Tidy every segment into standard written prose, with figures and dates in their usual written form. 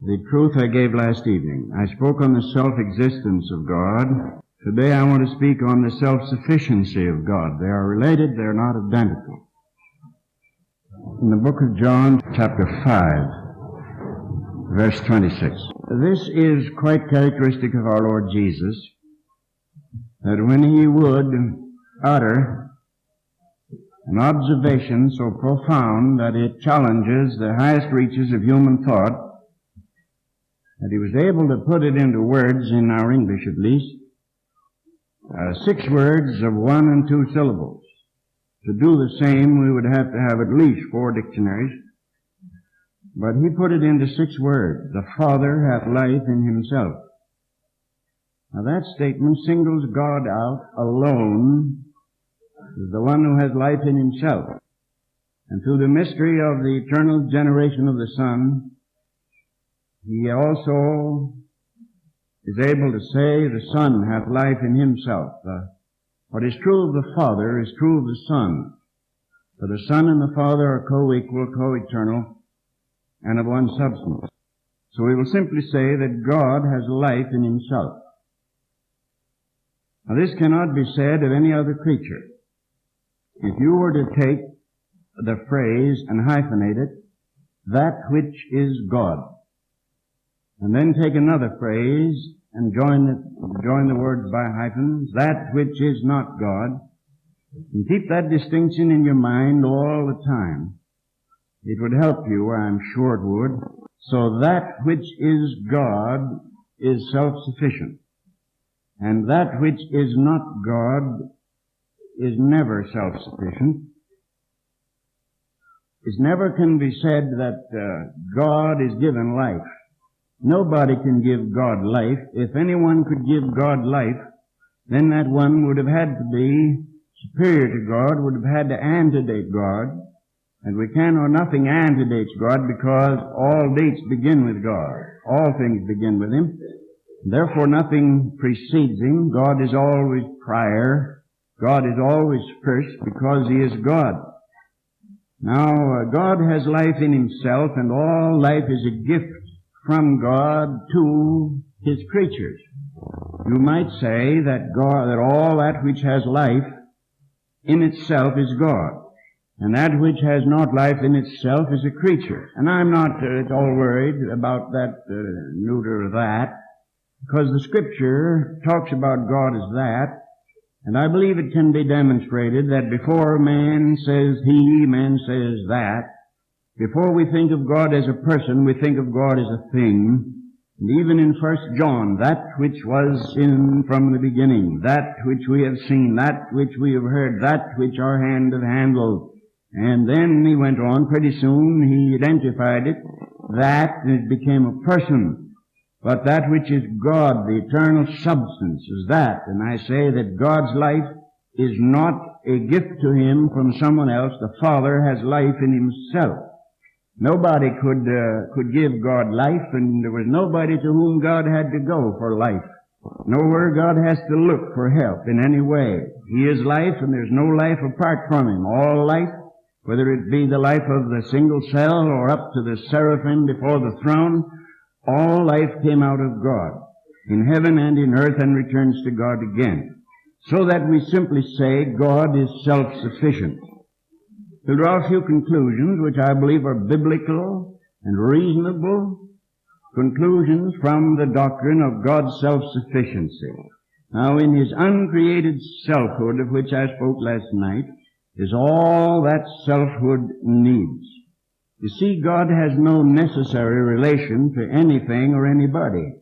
the truth I gave last evening. I spoke on the self-existence of God. Today I want to speak on the self-sufficiency of God. They are related, they are not identical. In the book of John, chapter 5, verse 26. This is quite characteristic of our Lord Jesus, that when he would utter an observation so profound that it challenges the highest reaches of human thought, that he was able to put it into words, in our English at least, 6 words of 1 and 2 syllables. To do the same, we would have to have at least 4 dictionaries. But he put it into 6 words. The Father hath life in himself. Now that statement singles God out alone as the one who has life in himself. And through the mystery of the eternal generation of the Son, he also is able to say the Son hath life in himself. What is true of the Father is true of the Son. For the Son and the Father are co-equal, co-eternal, and of one substance. So we will simply say that God has life in himself. Now this cannot be said of any other creature. If you were to take the phrase and hyphenate it, that which is God, and then take another phrase and join the words by hyphens, that which is not God, and keep that distinction in your mind all the time, it would help you, I'm sure it would. So that which is God is self-sufficient. And that which is not God is never self-sufficient. It never can be said that God is given life. Nobody can give God life. If anyone could give God life, then that one would have had to be superior to God, would have had to antedate God. And we can or nothing antedates God, because all dates begin with God. All things begin with him. Therefore nothing precedes him. God is always prior. God is always first, because he is God. Now, God has life in himself, and all life is a gift from God to his creatures. You might say that all that which has life in itself is God, and that which has not life in itself is a creature. And I'm not at all worried about that neuter of that, because the Scripture talks about God as that, and I believe it can be demonstrated that before man says he, man says that. Before we think of God as a person, we think of God as a thing. And even in 1 John, that which was in from the beginning, that which we have seen, that which we have heard, that which our hand hath handled. And then he went on, pretty soon he identified it, that, and it became a person. But that which is God, the eternal substance, is that. And I say that God's life is not a gift to him from someone else. The Father has life in himself. Nobody could give God life, and there was nobody to whom God had to go for life. Nowhere God has to look for help in any way. He is life, and there's no life apart from him. All life, whether it be the life of the single cell or up to the seraphim before the throne, all life came out of God, in heaven and in earth, and returns to God again. So that we simply say God is self-sufficient. We'll draw a few conclusions which I believe are biblical and reasonable conclusions from the doctrine of God's self-sufficiency. Now, in his uncreated selfhood, of which I spoke last night, is all that selfhood needs. You see, God has no necessary relation to anything or anybody.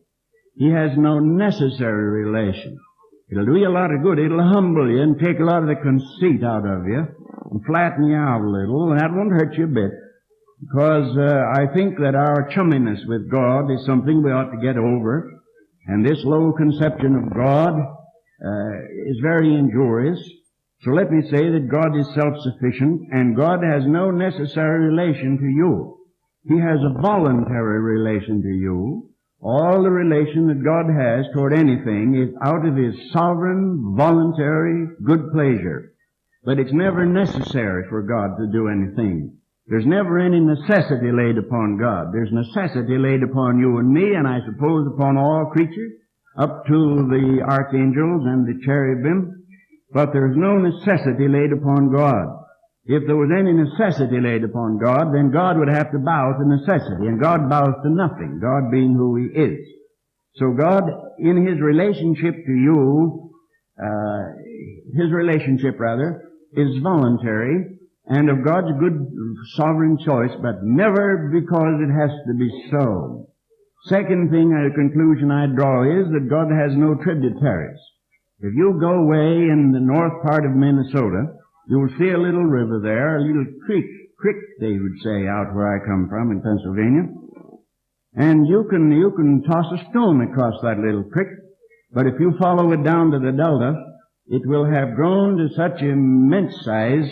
He has no necessary relation. It'll do you a lot of good. It'll humble you and take a lot of the conceit out of you and flatten you out a little, and that won't hurt you a bit, because I think that our chumminess with God is something we ought to get over, and this low conception of God is very injurious. So let me say that God is self-sufficient, and God has no necessary relation to you. He has a voluntary relation to you. All the relation that God has toward anything is out of his sovereign, voluntary, good pleasure. But it's never necessary for God to do anything. There's never any necessity laid upon God. There's necessity laid upon you and me, and I suppose upon all creatures, up to the archangels and the cherubim, but there's no necessity laid upon God. If there was any necessity laid upon God, then God would have to bow to necessity, and God bows to nothing, God being who He is. So God, in His relationship to you, is voluntary, and of God's good sovereign choice, but never because it has to be so. Second thing, a conclusion I draw is that God has no tributaries. If you go away in the north part of Minnesota, you will see a little river there, a little creek they would say out where I come from in Pennsylvania. And you can toss a stone across that little creek, but if you follow it down to the delta, it will have grown to such immense size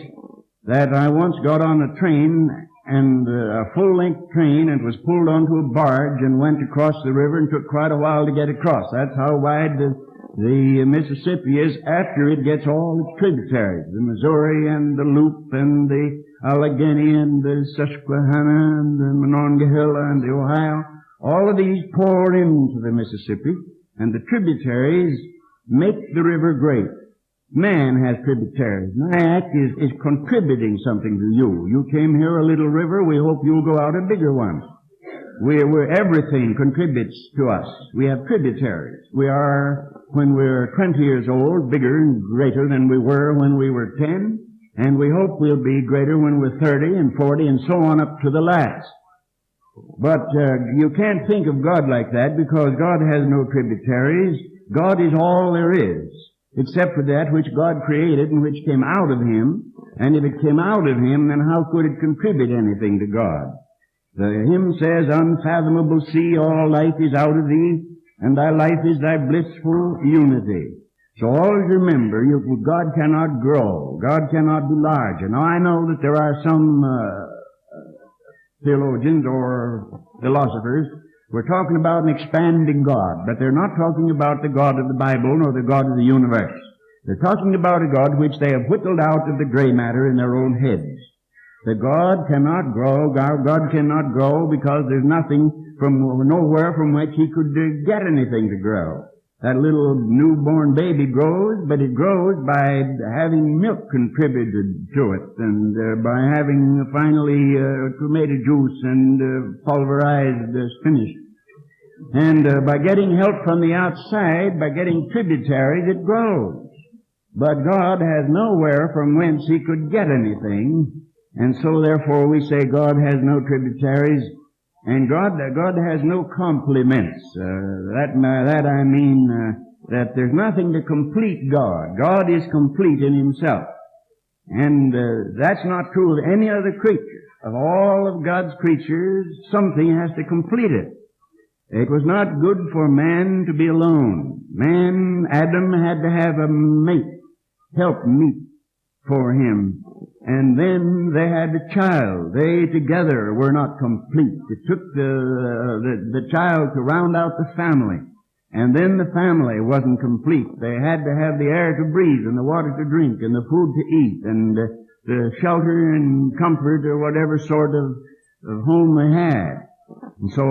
that I once got on a train, and a full-length train, and was pulled onto a barge and went across the river and took quite a while to get across. That's how wide the Mississippi is after it gets all its tributaries, the Missouri and the Loup and the Allegheny and the Susquehanna and the Monongahela and the Ohio. All of these pour into the Mississippi, and the tributaries make the river great. Man has tributaries. Nyack is contributing something to you. You came here a little river, we hope you'll go out a bigger one. Everything contributes to us. We have tributaries. We are, when we're 20 years old, bigger and greater than we were when we were 10, and we hope we'll be greater when we're 30 and 40 and so on up to the last. But you can't think of God like that, because God has no tributaries. God is all there is, except for that which God created and which came out of Him. And if it came out of Him, then how could it contribute anything to God? The hymn says, "Unfathomable sea, all life is out of Thee, and Thy life is Thy blissful unity." So always remember, God cannot grow. God cannot be larger. Now I know that there are some theologians or philosophers who are talking about an expanding God, but they're not talking about the God of the Bible nor the God of the universe. They're talking about a God which they have whittled out of the gray matter in their own heads. That God cannot grow. God cannot grow because there's nothing from nowhere from which He could get anything to grow. That little newborn baby grows, but it grows by having milk contributed to it, and by having finally tomato juice and pulverized spinach. And by getting help from the outside, by getting tributaries, it grows. But God has nowhere from whence He could get anything, and so therefore we say God has no tributaries. And God has no complements. That there's nothing to complete God. God is complete in Himself. And that's not true of any other creature. Of all of God's creatures, something has to complete it. It was not good for man to be alone. Adam had to have a mate, help meet for him. And then they had a child. They together were not complete. It took the child to round out the family. And then the family wasn't complete. They had to have the air to breathe and the water to drink and the food to eat and the shelter and comfort or whatever sort of home they had. And so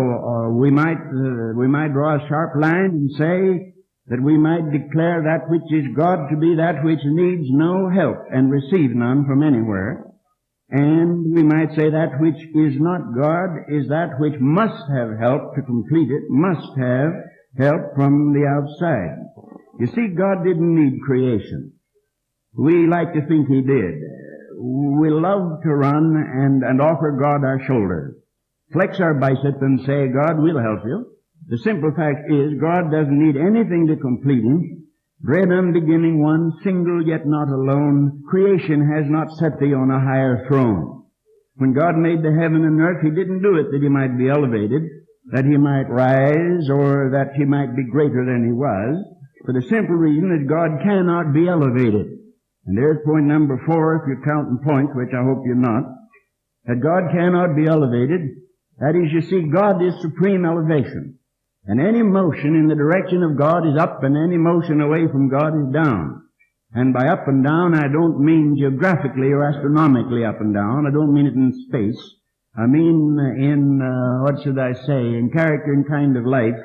we might draw a sharp line and say that we might declare that which is God to be that which needs no help and receive none from anywhere. And we might say that which is not God is that which must have help to complete it, must have help from the outside. You see, God didn't need creation. We like to think He did. We love to run and offer God our shoulder. Flex our bicep and say, God, we'll help you. The simple fact is, God doesn't need anything to complete Him. Bread unbeginning, one, single yet not alone. Creation has not set Thee on a higher throne. When God made the heaven and earth, He didn't do it that He might be elevated, that He might rise, or that He might be greater than He was, for the simple reason that God cannot be elevated. And there's point number 4, if you're counting points, which I hope you're not, that God cannot be elevated. That is, you see, God is supreme elevation. And any motion in the direction of God is up, and any motion away from God is down. And by up and down, I don't mean geographically or astronomically up and down. I don't mean it in space. I mean in, in character and kind of life,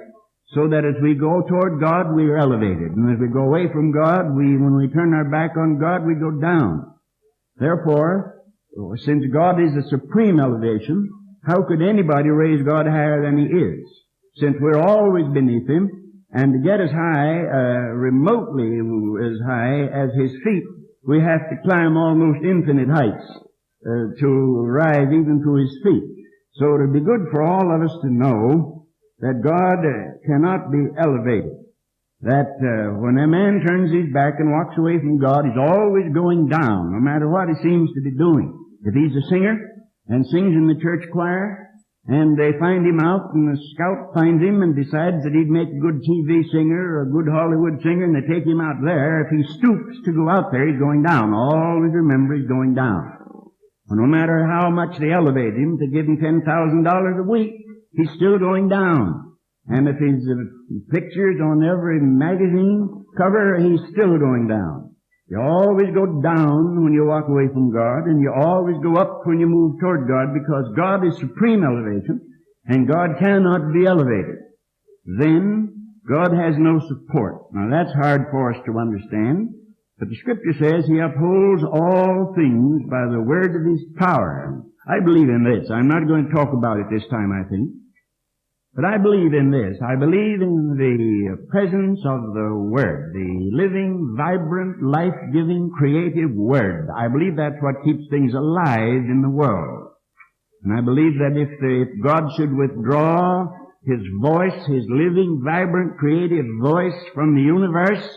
so that as we go toward God, we are elevated. And as we go away from God, when we turn our back on God, we go down. Therefore, since God is the supreme elevation, how could anybody raise God higher than He is? Since we're always beneath Him, and to get as high, remotely as high as His feet, we have to climb almost infinite heights to rise even to His feet. So it would be good for all of us to know that God cannot be elevated. That when a man turns his back and walks away from God, he's always going down, no matter what he seems to be doing. If he's a singer and sings in the church choir, and they find him out, and the scout finds him and decides that he'd make a good TV singer or a good Hollywood singer, and they take him out there, if he stoops to go out there, he's going down. Always remember he's going down. And no matter how much they elevate him to give him $10,000 a week, he's still going down. And if his picture's on every magazine cover, he's still going down. You always go down when you walk away from God, and you always go up when you move toward God, because God is supreme elevation, and God cannot be elevated. Then, God has no support. Now, that's hard for us to understand, but the Scripture says He upholds all things by the word of His power. I believe in this. I'm not going to talk about it this time, I think. But I believe in this. I believe in the presence of the Word, the living, vibrant, life-giving, creative Word. I believe that's what keeps things alive in the world. And I believe that if God should withdraw His voice, His living, vibrant, creative voice from the universe,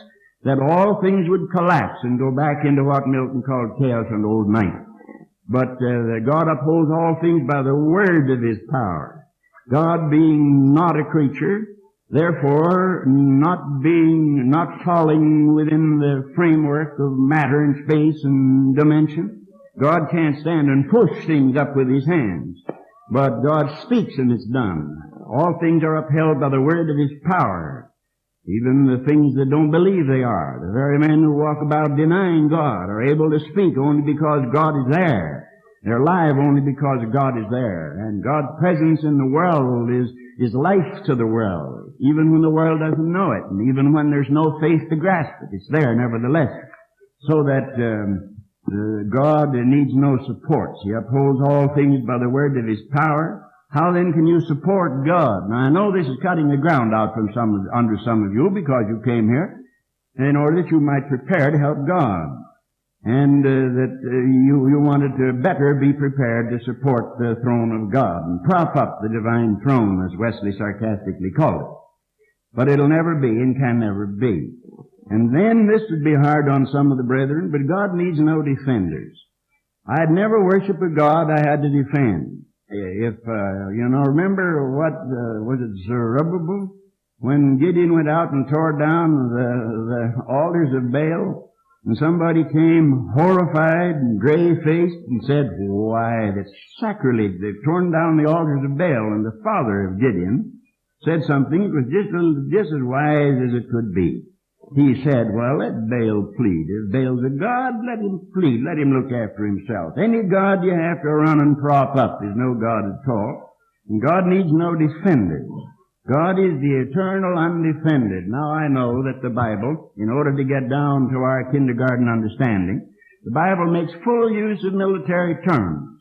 that all things would collapse and go back into what Milton called chaos and old night. But God upholds all things by the word of His power. God being not a creature, therefore not falling within the framework of matter and space and dimension, God can't stand and push things up with His hands. But God speaks and it's done. All things are upheld by the word of His power. Even the things that don't believe they are. The very men who walk about denying God are able to speak only because God is there. They're alive only because God is there. And God's presence in the world is life to the world, even when the world doesn't know it, and even when there's no faith to grasp it. It's there nevertheless. So that God needs no supports. He upholds all things by the word of His power. How then can you support God? Now I know this is cutting the ground out from under some of you, because you came here in order that you might prepare to help God. And that you wanted to better be prepared to support the throne of God and prop up the divine throne, as Wesley sarcastically called it. But it'll never be and can never be. And then this would be hard on some of the brethren, but God needs no defenders. I'd never worship a God I had to defend. If, remember what, was it Zerubbabel? When Gideon went out and tore down the altars of Baal, and somebody came horrified and gray-faced and said, "Why, that's sacrilege. They've torn down the altars of Baal." And the father of Gideon said something that was just as wise as it could be. He said, "Well, let Baal plead. If Baal's a god, let him plead. Let him look after himself. Any god you have to run and prop up is no god at all. And God needs no defenders. God is the eternal, undefended." Now I know that the Bible, in order to get down to our kindergarten understanding, the Bible makes full use of military terms.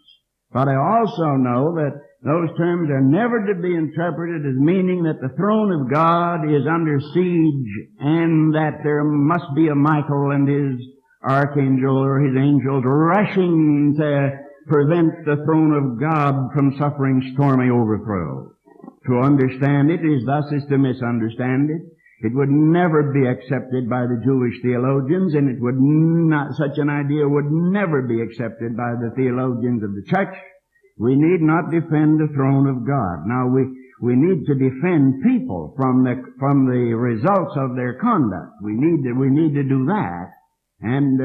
But I also know that those terms are never to be interpreted as meaning that the throne of God is under siege and that there must be a Michael and his archangel or his angels rushing to prevent the throne of God from suffering stormy overthrow. To understand it is thus is to misunderstand it. It would never be accepted by the Jewish theologians, and such an idea would never be accepted by the theologians of the church. We need not defend the throne of God. Now we need to defend people from the results of their conduct. We need to do that, and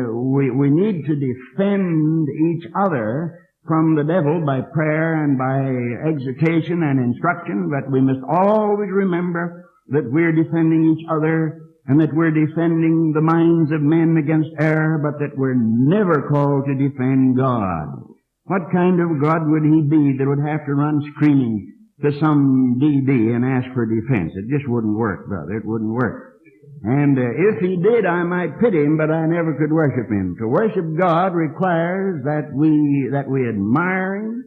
we need to defend each other from the devil by prayer and by exhortation and instruction, but we must always remember that we're defending each other and that we're defending the minds of men against error, but that we're never called to defend God. What kind of God would he be that would have to run screaming to some DD and ask for defense? It just wouldn't work, brother. It wouldn't work. And if he did, I might pity him, but I never could worship him. To worship God requires that we admire him,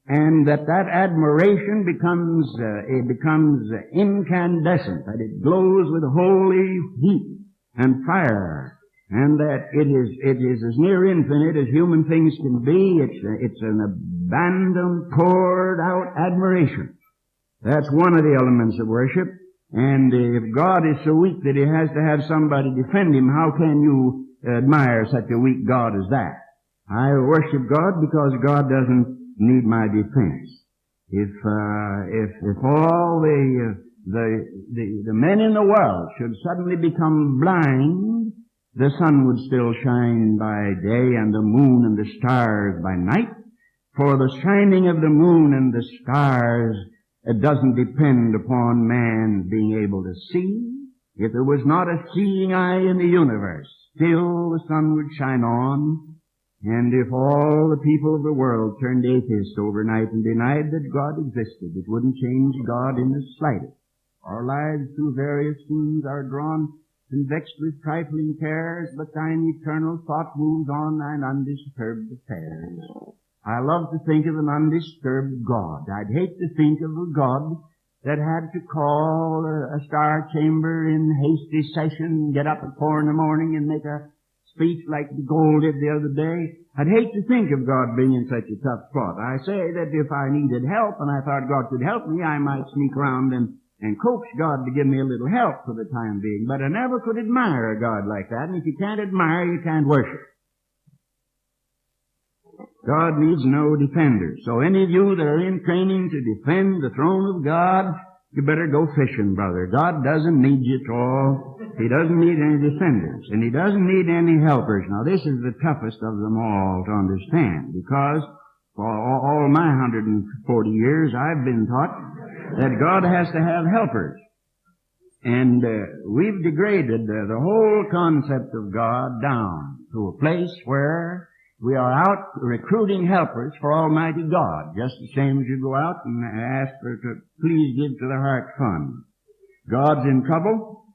and that admiration becomes incandescent, that it glows with holy heat and fire, and that it is as near infinite as human things can be. It's an abandoned, poured out admiration. That's one of the elements of worship. And if God is so weak that he has to have somebody defend him, how can you admire such a weak God as that? I worship God because God doesn't need my defense. If all the men in the world should suddenly become blind, the sun would still shine by day and the moon and the stars by night. For the shining of the moon and the stars, it doesn't depend upon man being able to see. If there was not a seeing eye in the universe, still the sun would shine on. And if all the people of the world turned atheist overnight and denied that God existed, it wouldn't change God in the slightest. Our lives through various scenes are drawn and vexed with trifling cares, but thine eternal thought moves on thine undisturbed affairs. I love to think of an undisturbed God. I'd hate to think of a God that had to call a star chamber in hasty session, get up at 4 in the morning and make a speech like de Gaulle did the other day. I'd hate to think of God being in such a tough spot. I say that if I needed help and I thought God could help me, I might sneak around and coax God to give me a little help for the time being. But I never could admire a God like that, and if you can't admire, you can't worship. God needs no defenders. So any of you that are in training to defend the throne of God, you better go fishing, brother. God doesn't need you at all. He doesn't need any defenders, and he doesn't need any helpers. Now, this is the toughest of them all to understand, because for all my 140 years, I've been taught that God has to have helpers. And we've degraded the whole concept of God down to a place where we are out recruiting helpers for Almighty God, just the same as you go out and ask to please give to the Heart Fund. God's in trouble,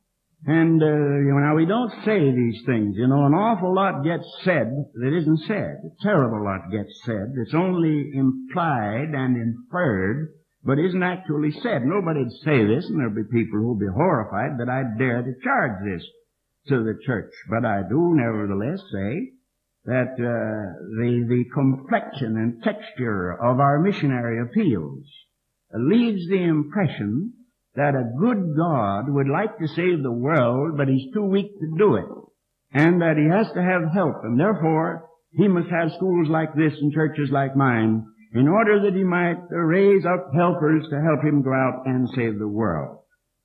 and now we don't say these things. An awful lot gets said that isn't said. A terrible lot gets said. It's only implied and inferred, but isn't actually said. Nobody'd say this, and there'll be people who'll be horrified that I dare to charge this to the church. But I do nevertheless say that the complexion and texture of our missionary appeals leaves the impression that a good God would like to save the world, but he's too weak to do it, and that he has to have help, and therefore he must have schools like this and churches like mine in order that he might raise up helpers to help him go out and save the world.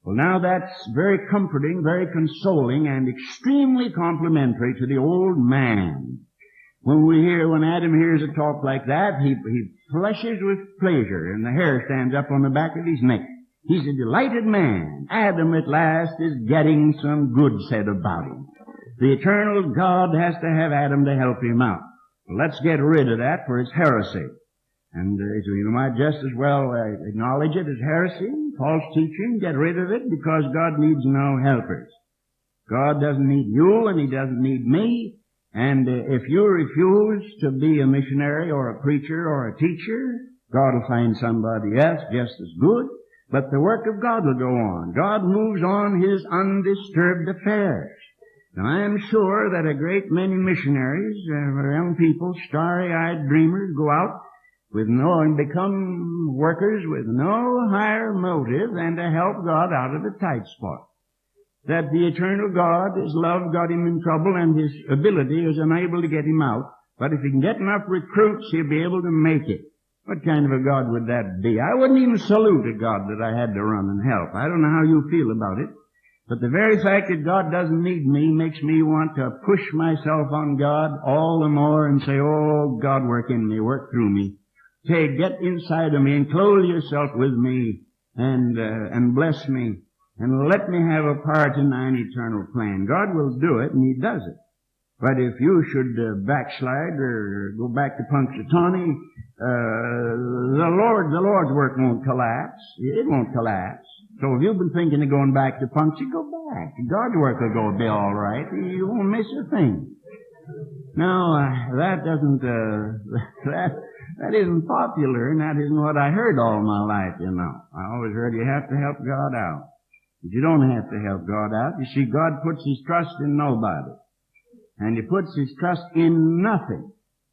Well, now that's very comforting, very consoling, and extremely complimentary to the old man. When Adam hears a talk like that, he flushes with pleasure, and the hair stands up on the back of his neck. He's a delighted man. Adam at last is getting some good said about him. The eternal God has to have Adam to help him out. Well, let's get rid of that, for it's heresy. And you might just as well acknowledge it as heresy, false teaching, get rid of it, because God needs no helpers. God doesn't need you, and he doesn't need me. And if you refuse to be a missionary or a preacher or a teacher, God will find somebody else just as good. But the work of God will go on. God moves on his undisturbed affairs. Now, I am sure that a great many missionaries, young people, starry-eyed dreamers, go out and become workers with no higher motive than to help God out of a tight spot. That the eternal God, his love got him in trouble, and his ability is unable to get him out. But if he can get enough recruits, he'll be able to make it. What kind of a God would that be? I wouldn't even salute a God that I had to run and help. I don't know how you feel about it, but the very fact that God doesn't need me makes me want to push myself on God all the more and say, oh, God, work in me, work through me. Say, get inside of me and clothe yourself with me and bless me and let me have a part in thine eternal plan. God will do it, and He does it. But if you should backslide or go back to Punxsutawney, the Lord's work won't collapse. It won't collapse. So if you've been thinking of going back to Punxsutawney, go back. God's work will be all right. You won't miss a thing. Now, that isn't popular, and that isn't what I heard all my life, you know. I always heard you have to help God out. But you don't have to help God out. You see, God puts His trust in nobody. And He puts His trust in nothing.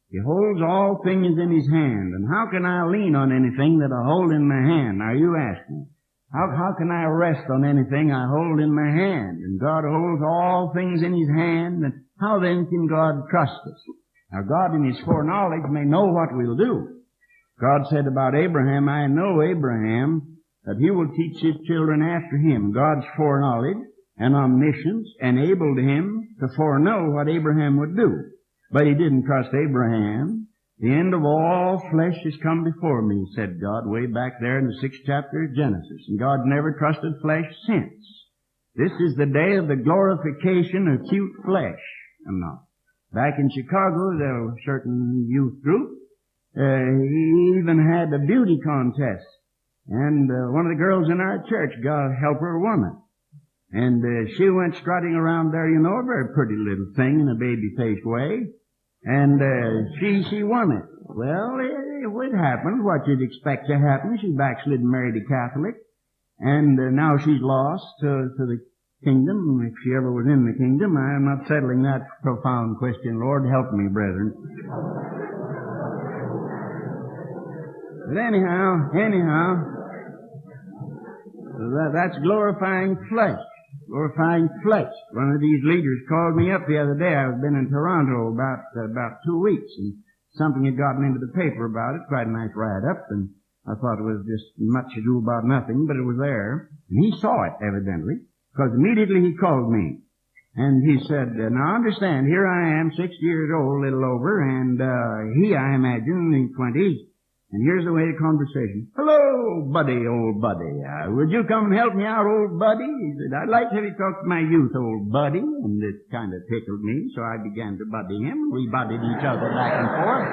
He holds all things in His hand. And how can I lean on anything that I hold in my hand? Are you asking? How can I rest on anything I hold in my hand? And God holds all things in His hand. And how then can God trust us? Now God in His foreknowledge may know what we'll do. God said about Abraham, I know Abraham, that he will teach his children after him. God's foreknowledge and omniscience enabled him to foreknow what Abraham would do. But He didn't trust Abraham. The end of all flesh has come before me, said God, way back there in the 6th chapter of Genesis. And God never trusted flesh since. This is the day of the glorification of cute flesh. Back in Chicago, there was a certain youth group. He even had a beauty contest. And one of the girls in our church got a helper woman. And she went strutting around there, you know, a very pretty little thing in a baby-faced way. And she won it. Well, it happened what you'd expect to happen. She backslid and married a Catholic. And now she's lost to the kingdom, if she ever was in the kingdom. I'm not settling that profound question. Lord, help me, brethren. But anyhow, that's glorifying flesh. Glorifying flesh. One of these leaders called me up the other day. I've been in Toronto about 2 weeks, and something had gotten into the paper about it. Quite a nice write-up, and I thought it was just much ado about nothing, but it was there. And he saw it, evidently, because immediately he called me. And he said, now understand, here I am, 60 years old, a little over, and he, I imagine, in his 20s. And here's the way the conversation. Hello, buddy, old buddy. Would you come and help me out, old buddy? He said, I'd like to have you talk to my youth, old buddy. And it kind of tickled me, so I began to buddy him. We buddied each other back and forth.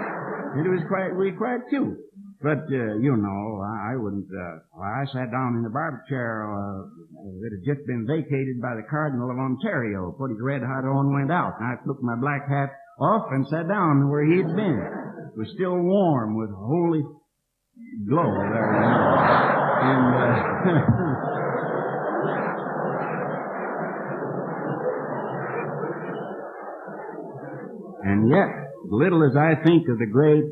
And it was quite cute. But, you know, I wouldn't, I sat down in the barber chair, that had just been vacated by the Cardinal of Ontario. Put his red hat on, went out. And I took my black hat off and sat down where he'd been. It was still warm with holy glow there. And yet, little as I think of the great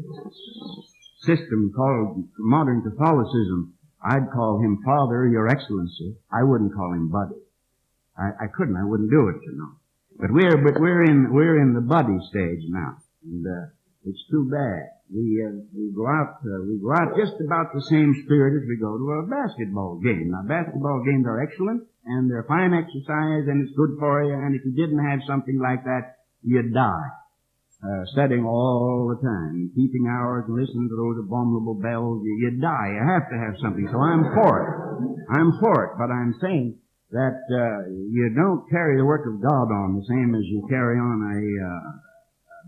system called modern Catholicism, I'd call him Father, Your Excellency. I wouldn't call him Buddy. I couldn't. I wouldn't do it, you know. But we're in the buddy stage now, and it's too bad. We go out just about the same spirit as we go to a basketball game. Now, basketball games are excellent, and they're fine exercise, and it's good for you, and if you didn't have something like that, you'd die. Studying all the time, keeping hours and listening to those abominable bells, you'd die. You have to have something. So I'm for it, but I'm saying that you don't carry the work of God on the same as you carry on a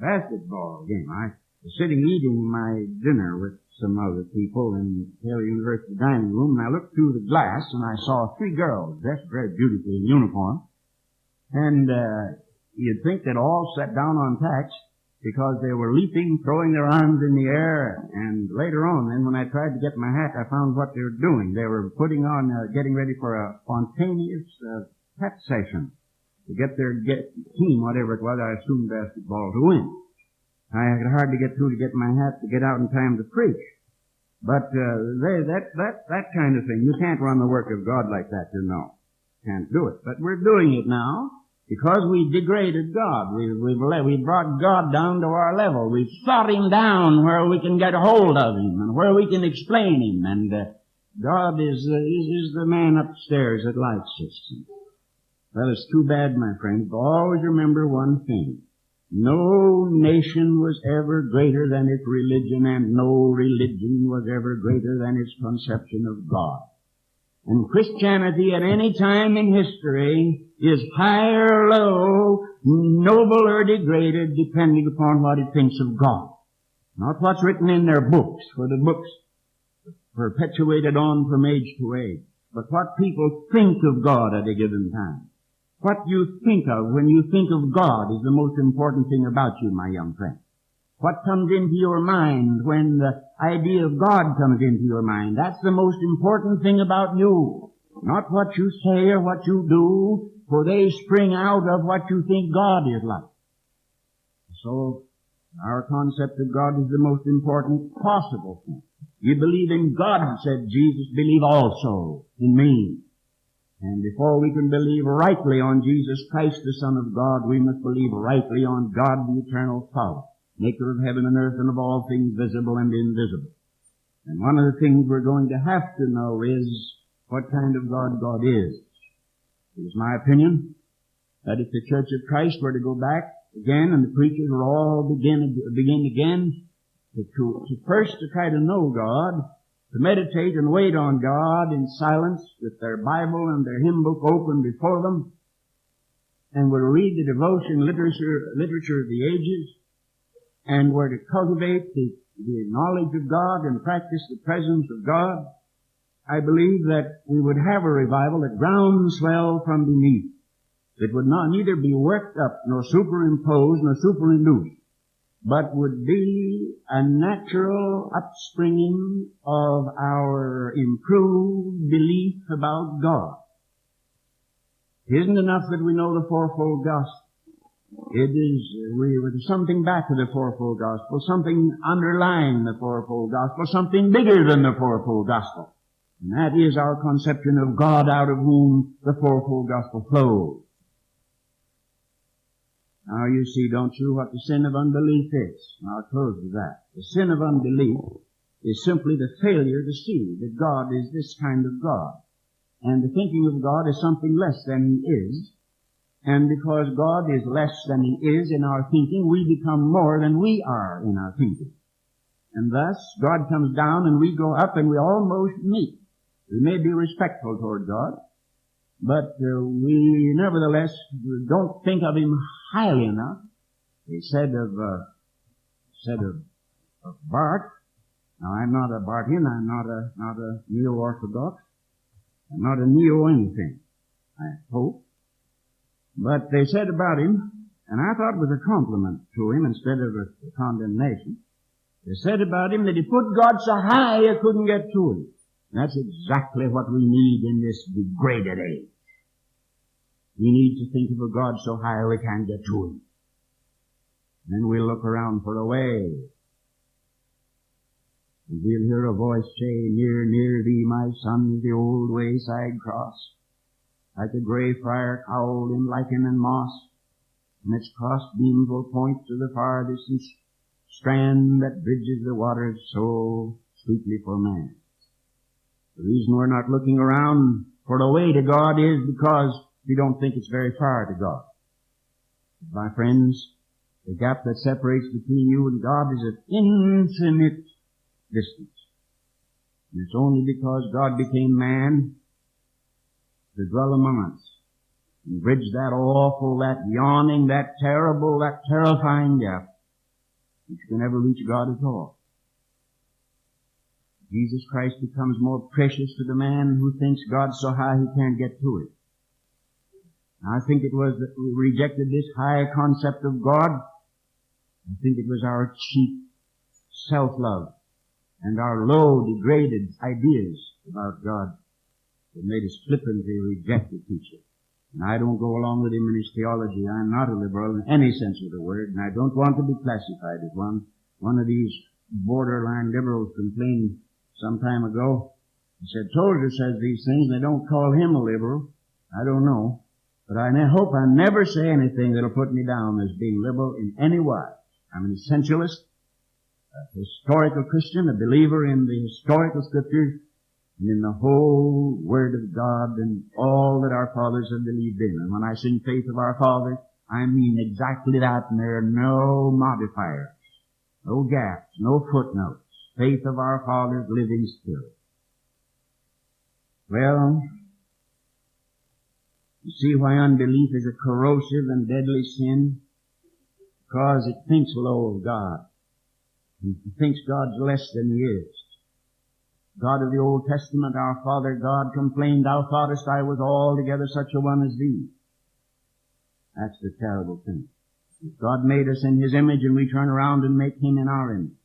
basketball game. I was sitting eating my dinner with some other people in Taylor University dining room, and I looked through the glass, and I saw 3 girls dressed very beautifully in uniform. And you'd think they'd all sat down on tacks because they were leaping, throwing their arms in the air. And later on, then, when I tried to get my hat, I found what they were doing. They were putting on, getting ready for a spontaneous pep session to get their team, whatever it was, I assumed basketball, to win. I could hardly get through to get my hat to get out in time to preach. But that kind of thing, you can't run the work of God like that, you know. Can't do it. But we're doing it now because we degraded God. We brought God down to our level. We've shot Him down where we can get a hold of Him and where we can explain Him. And God is the man upstairs that likes us. Well, it's too bad, my friends, but always remember one thing. No nation was ever greater than its religion, and no religion was ever greater than its conception of God. And Christianity at any time in history is high or low, noble or degraded, depending upon what it thinks of God. Not what's written in their books, for the books perpetuated on from age to age, but what people think of God at a given time. What you think of when you think of God is the most important thing about you, my young friend. What comes into your mind when the idea of God comes into your mind, that's the most important thing about you. Not what you say or what you do, for they spring out of what you think God is like. So, our concept of God is the most important possible thing. You believe in God, said Jesus, believe also in me. And before we can believe rightly on Jesus Christ, the Son of God, we must believe rightly on God, the eternal Father, maker of heaven and earth and of all things visible and invisible. And one of the things we're going to have to know is what kind of God God is. It is my opinion that if the Church of Christ were to go back again and the preachers were all begin again to first to try to know God, to meditate and wait on God in silence with their Bible and their hymn book open before them, and were to read the devotion literature of the ages, and were to cultivate the knowledge of God and practice the presence of God, I believe that we would have a revival at groundswell from beneath. It would not neither be worked up, nor superimposed, nor superinduced, but would be a natural upspringing of our improved belief about God. It isn't enough that we know the fourfold gospel. It is something back of the fourfold gospel, something underlying the fourfold gospel, something bigger than the fourfold gospel. And that is our conception of God out of whom the fourfold gospel flows. Now you see, don't you, what the sin of unbelief is? Now I'll close with that. The sin of unbelief is simply the failure to see that God is this kind of God. And the thinking of God is something less than He is. And because God is less than He is in our thinking, we become more than we are in our thinking. And thus, God comes down and we go up and we almost meet. We may be respectful toward God, but we nevertheless don't think of Him highly enough. He said of Bart, now I'm not a Bartian, I'm not a neo-orthodox, I'm not a neo-anything, I hope. But they said about him, and I thought it was a compliment to him instead of a condemnation, they said about him that he put God so high you couldn't get to Him. And that's exactly what we need in this degraded age. We need to think of a God so high we can't get to Him. Then we'll look around for a way. And we'll hear a voice say, near, near thee, my son, is the old wayside cross. Like a gray friar cowled in lichen and moss, and its cross beams will point to the far distant strand that bridges the waters so sweetly for man. The reason we're not looking around for the way to God is because we don't think it's very far to God. My friends, the gap that separates between you and God is of infinite distance. And it's only because God became man to dwell among us and bridge that awful, that yawning, that terrible, that terrifying gap which can never reach God at all. Jesus Christ becomes more precious to the man who thinks God so high he can't get to it. I think it was that we rejected this high concept of God. I think it was our cheap self-love and our low, degraded ideas about God that made us flippantly reject the teacher. And I don't go along with him in his theology. I'm not a liberal in any sense of the word, and I don't want to be classified as one. One of these borderline liberals complained some time ago. He said, Tozer says these things, and they don't call him a liberal. I don't know. But I hope I never say anything that'll put me down as being liberal in any wise. I'm an essentialist, a historical Christian, a believer in the historical scriptures, and in the whole Word of God and all that our fathers have believed in. And when I sing Faith of Our Fathers, I mean exactly that, and there are no modifiers, no gaps, no footnotes. Faith of our fathers living still. Well, you see why unbelief is a corrosive and deadly sin? Because it thinks low of God. It thinks God's less than He is. God of the Old Testament, our Father God, complained, "Thou thoughtest I was altogether such a one as thee." That's the terrible thing. If God made us in His image and we turn around and make Him in our image.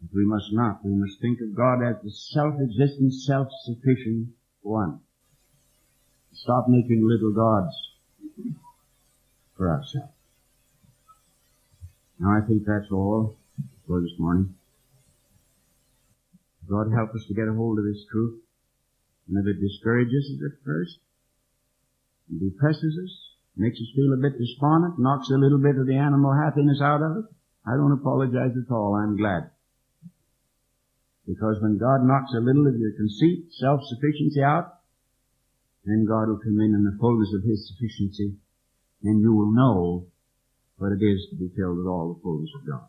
But we must not. We must think of God as the self-existent, self-sufficient one. Stop making little gods for ourselves. Now I think that's all for this morning. God help us to get a hold of this truth. And if it discourages us at first, and depresses us, makes us feel a bit despondent, knocks a little bit of the animal happiness out of it, I don't apologize at all. I'm glad. Because when God knocks a little of your conceit, self-sufficiency out, then God will come in the fullness of His sufficiency, and you will know what it is to be filled with all the fullness of God.